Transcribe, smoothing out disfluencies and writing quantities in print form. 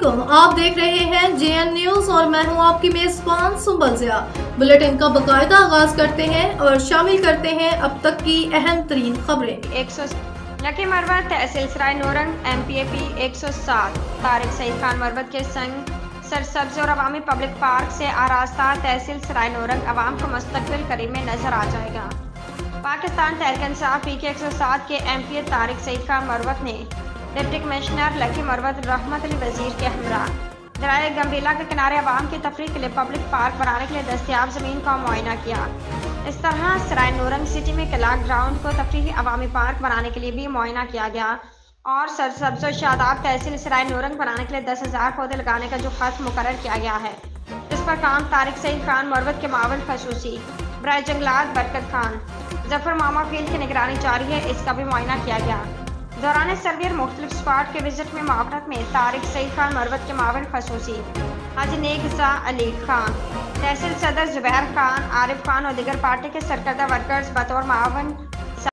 वालेकुम, आप देख रहे हैं JN न्यूज और मैं हूं आपकी मेजबान सुंबल ज़िया। बुलेटिन का बाकायदा आगाज करते हैं और शामिल करते हैं अब तक की अहम तरीन खबरें। 100 लकी मरवत तहसील सराय नूरंग MPAP 107 तारिक सईद खान मरवत के संग सरसब्ज और अवामी पब्लिक पार्क से आरास्ता तहसील सराय नूरंग अवाम को मुस्तकबिल करीब में नजर आ जाएगा। पाकिस्तान तहरीक इंसाफ PK 107 के MPA तारिक सईद खान मरवत ने डिप्टी कमिश्नर लकी मरवत रहमत अली वजीर के हमरा दरिया गंभीला के किनारे अवाम की तफरीह के लिए पब्लिक पार्क बनाने के लिए दस्तियाब ज़मीन का मुआयना किया। इस तरह सराय नूरंग सिटी में क्लाक ग्राउंड को तफरीही अवामी पार्क बनाने के लिए भी मुआयना किया गया और सरसब्ज और शादाब तहसील सराय नूरंग बनाने के लिए 10,000 पौधे लगाने का जो खर्च मुकर्रर किया गया है, इस पर काम तारिक सईद खान मरवत के मावन खसूसी बराए जंगलात बरकत खान जफर मामा फील्ड की निगरानी जारी है, इसका भी मुआयना किया गया। दौरान सर्वे और मुख्तलिफ स्पॉट के विजिट में मावरत में तारिक सईद खान मरवत के मावन खसूसी हाजी नेगजा अली खान, तहसील सदर जुबैर खान, आरिफ खान और दीगर पार्टी के सरकर्दा वर्कर्स बतौर मावन